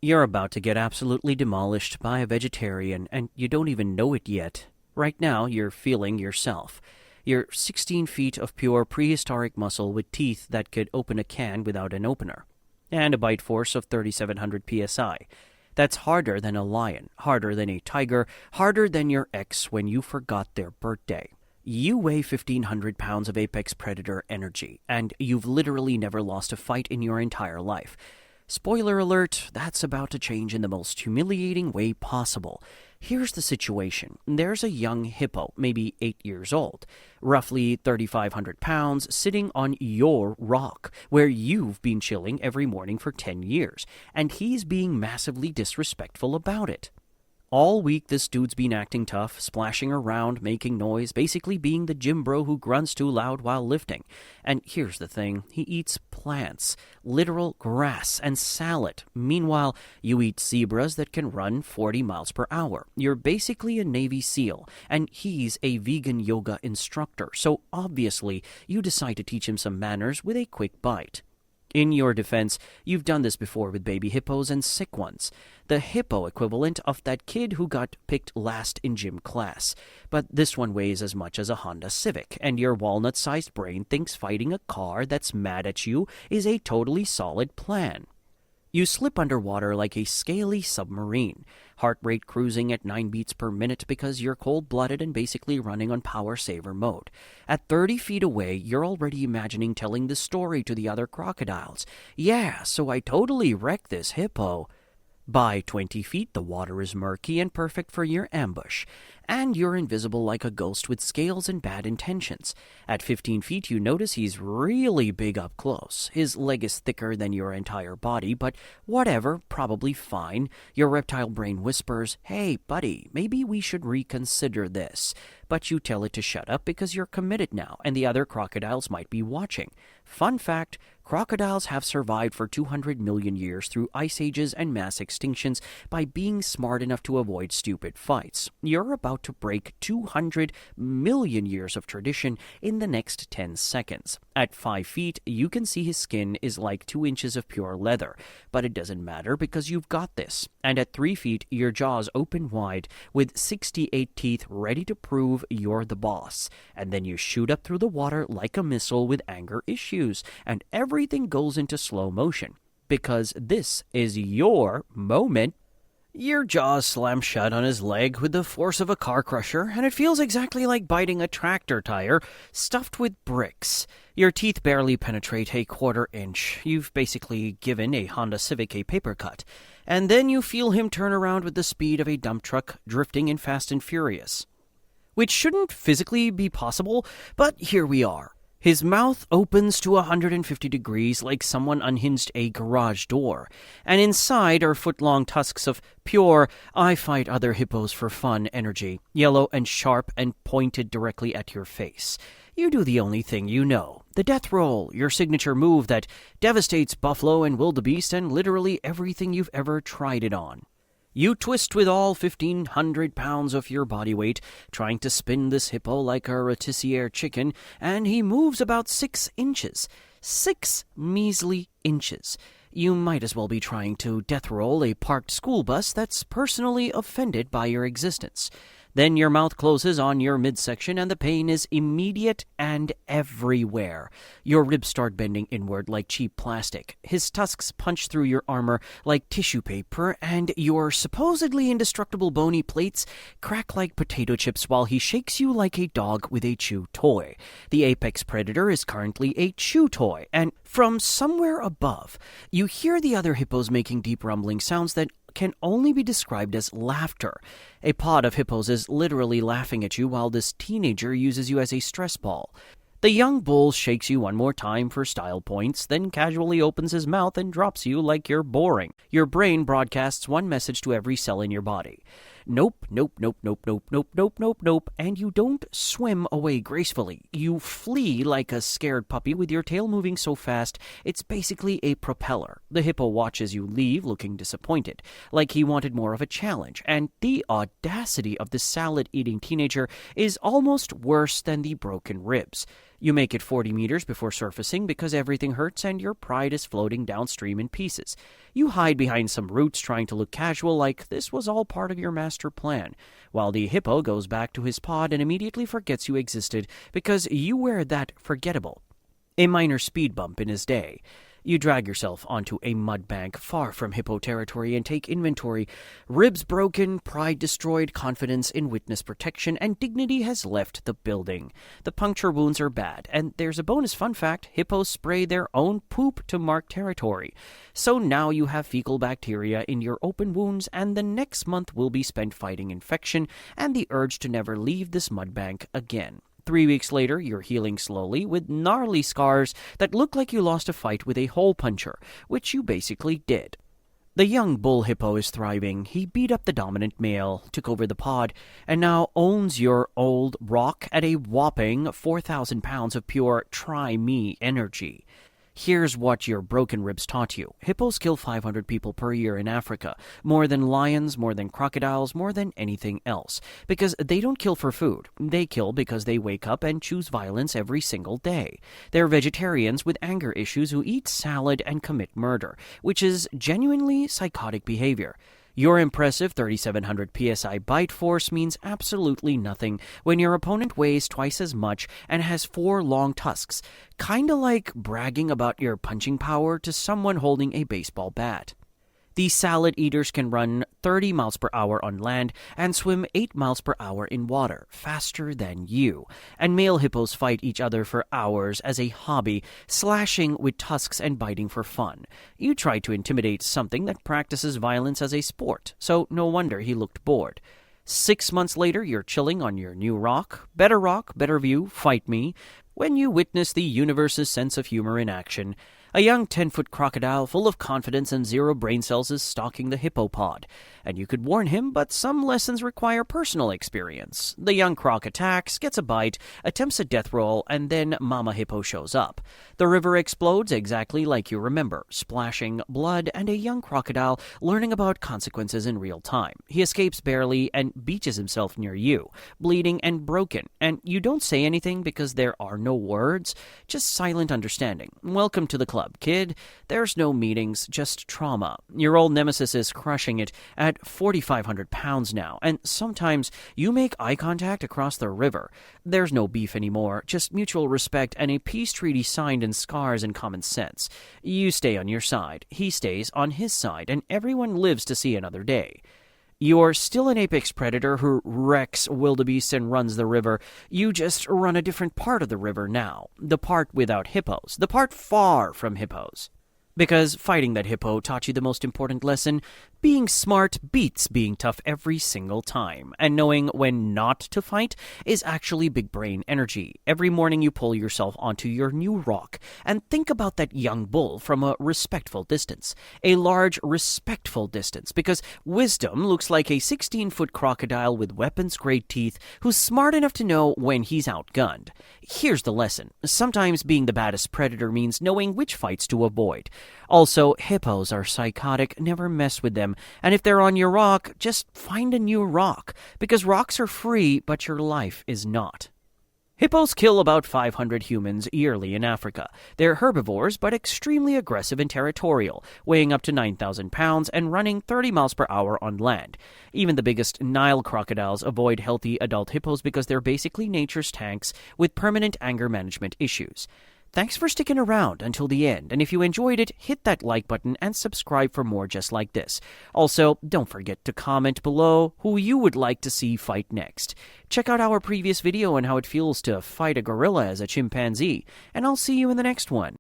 You're about to get absolutely demolished by a vegetarian, and you don't even know it yet. Right now, you're feeling yourself. You're 16 feet of pure prehistoric muscle with teeth that could open a can without an opener, and a bite force of 3,700 psi. That's harder than a lion, harder than a tiger, harder than your ex when you forgot their birthday. You weigh 1,500 pounds of apex predator energy, and you've literally never lost a fight in your entire life. Spoiler alert, that's about to change in the most humiliating way possible. Here's the situation. There's a young hippo, maybe 8 years old, roughly 3,500 pounds, sitting on your rock, where you've been chilling every morning for 10 years, and he's being massively disrespectful about it. All week, this dude's been acting tough, splashing around, making noise, basically being the gym bro who grunts too loud while lifting. And here's the thing, he eats plants, literal grass, and salad. Meanwhile, you eat zebras that can run 40 miles per hour. You're basically a Navy SEAL, and he's a vegan yoga instructor, so obviously you decide to teach him some manners with a quick bite. In your defense, you've done this before with baby hippos and sick ones. The hippo equivalent of that kid who got picked last in gym class. But this one weighs as much as a Honda Civic, and your walnut-sized brain thinks fighting a car that's mad at you is a totally solid plan. You slip underwater like a scaly submarine, heart rate cruising at 9 beats per minute because you're cold-blooded and basically running on power saver mode. At 30 feet away, you're already imagining telling the story to the other crocodiles. Yeah, so I totally wrecked this hippo. By 20 feet, the water is murky and perfect for your ambush, and you're invisible like a ghost with scales and bad intentions. At 15 feet, you notice he's really big up close. His leg is thicker than your entire body, but whatever, probably fine. Your reptile brain whispers, "Hey, buddy, maybe we should reconsider this." But you tell it to shut up because you're committed now, and the other crocodiles might be watching. Fun fact, crocodiles have survived for 200 million years through ice ages and mass extinctions by being smart enough to avoid stupid fights. You're about to break 200 million years of tradition in the next 10 seconds. At 5 feet, you can see his skin is like 2 inches of pure leather, but it doesn't matter because you've got this. And at 3 feet, your jaws open wide with 68 teeth ready to prove you're the boss. And then you shoot up through the water like a missile with anger issues, and everything goes into slow motion. Because this is your moment. Your jaws slam shut on his leg with the force of a car crusher, and it feels exactly like biting a tractor tire stuffed with bricks. Your teeth barely penetrate a quarter inch. You've basically given a Honda Civic a paper cut. And then you feel him turn around with the speed of a dump truck drifting in Fast and Furious. Which shouldn't physically be possible, but here we are. His mouth opens to 150 degrees like someone unhinged a garage door, and inside are foot-long tusks of pure, I fight other hippos for fun energy, yellow and sharp and pointed directly at your face. You do the only thing you know, the death roll, your signature move that devastates buffalo and wildebeest and literally everything you've ever tried it on. You twist with all 1,500 pounds of your body weight, trying to spin this hippo like a rotisserie chicken, and he moves about 6 inches. 6 measly inches. You might as well be trying to death roll a parked school bus that's personally offended by your existence. Then your mouth closes on your midsection and the pain is immediate and everywhere. Your ribs start bending inward like cheap plastic. His tusks punch through your armor like tissue paper, and your supposedly indestructible bony plates crack like potato chips while he shakes you like a dog with a chew toy. The apex predator is currently a chew toy, and from somewhere above, you hear the other hippos making deep rumbling sounds that can only be described as laughter. A pod of hippos is literally laughing at you while this teenager uses you as a stress ball. The young bull shakes you one more time for style points, then casually opens his mouth and drops you like you're boring. Your brain broadcasts one message to every cell in your body. Nope, nope, nope, nope, nope, nope, nope, nope, nope, and you don't swim away gracefully. You flee like a scared puppy with your tail moving so fast, it's basically a propeller. The hippo watches you leave looking disappointed, like he wanted more of a challenge, and the audacity of the salad-eating teenager is almost worse than the broken ribs. You make it 40 meters before surfacing because everything hurts and your pride is floating downstream in pieces. You hide behind some roots trying to look casual, like this was all part of your master plan, while the hippo goes back to his pod and immediately forgets you existed because you were that forgettable. A minor speed bump in his day. You drag yourself onto a mud bank far from hippo territory and take inventory. Ribs broken, pride destroyed, confidence in witness protection, and dignity has left the building. The puncture wounds are bad, and there's a bonus fun fact: hippos spray their own poop to mark territory. So now you have fecal bacteria in your open wounds, and the next month will be spent fighting infection and the urge to never leave this mud bank again. 3 weeks later, you're healing slowly with gnarly scars that look like you lost a fight with a hole puncher, which you basically did. The young bull hippo is thriving. He beat up the dominant male, took over the pod, and now owns your old rock at a whopping 4,000 pounds of pure try-me energy. Here's what your broken ribs taught you. Hippos kill 500 people per year in Africa. More than lions, more than crocodiles, more than anything else. Because they don't kill for food. They kill because they wake up and choose violence every single day. They're vegetarians with anger issues who eat salad and commit murder, which is genuinely psychotic behavior. Your impressive 3,700 psi bite force means absolutely nothing when your opponent weighs twice as much and has 4 long tusks, kinda like bragging about your punching power to someone holding a baseball bat. These salad eaters can run 30 miles per hour on land and swim 8 miles per hour in water, faster than you. And male hippos fight each other for hours as a hobby, slashing with tusks and biting for fun. You try to intimidate something that practices violence as a sport, so no wonder he looked bored. 6 months later, you're chilling on your new rock, better view, fight me, when you witness the universe's sense of humor in action. A young 10-foot crocodile full of confidence and 0 brain cells is stalking the hippopod, and you could warn him, but some lessons require personal experience. The young croc attacks, gets a bite, attempts a death roll, and then Mama Hippo shows up. The river explodes exactly like you remember, splashing blood and a young crocodile learning about consequences in real time. He escapes barely and beaches himself near you, bleeding and broken, and you don't say anything because there are no words, just silent understanding. Welcome to the club, kid. There's no meetings, just trauma. Your old nemesis is crushing it at 4,500 pounds now, and sometimes you make eye contact across the river. There's no beef anymore, just mutual respect and a peace treaty signed in scars and common sense. You stay on your side, he stays on his side, and everyone lives to see another day. You're still an apex predator who wrecks wildebeests and runs the river. You just run a different part of the river now. The part without hippos. The part far from hippos. Because fighting that hippo taught you the most important lesson: being smart beats being tough every single time, and knowing when not to fight is actually big brain energy. Every morning you pull yourself onto your new rock and think about that young bull from a respectful distance. A large, respectful distance, because wisdom looks like a 16-foot crocodile with weapons-grade teeth who's smart enough to know when he's outgunned. Here's the lesson. Sometimes being the baddest predator means knowing which fights to avoid. Also, hippos are psychotic. Never mess with them. And if they're on your rock, just find a new rock. Because rocks are free, but your life is not. Hippos kill about 500 humans yearly in Africa. They're herbivores, but extremely aggressive and territorial, weighing up to 9,000 pounds and running 30 miles per hour on land. Even the biggest Nile crocodiles avoid healthy adult hippos because they're basically nature's tanks with permanent anger management issues. Thanks for sticking around until the end, and if you enjoyed it, hit that like button and subscribe for more just like this. Also, don't forget to comment below who you would like to see fight next. Check out our previous video on how it feels to fight a gorilla as a chimpanzee, and I'll see you in the next one.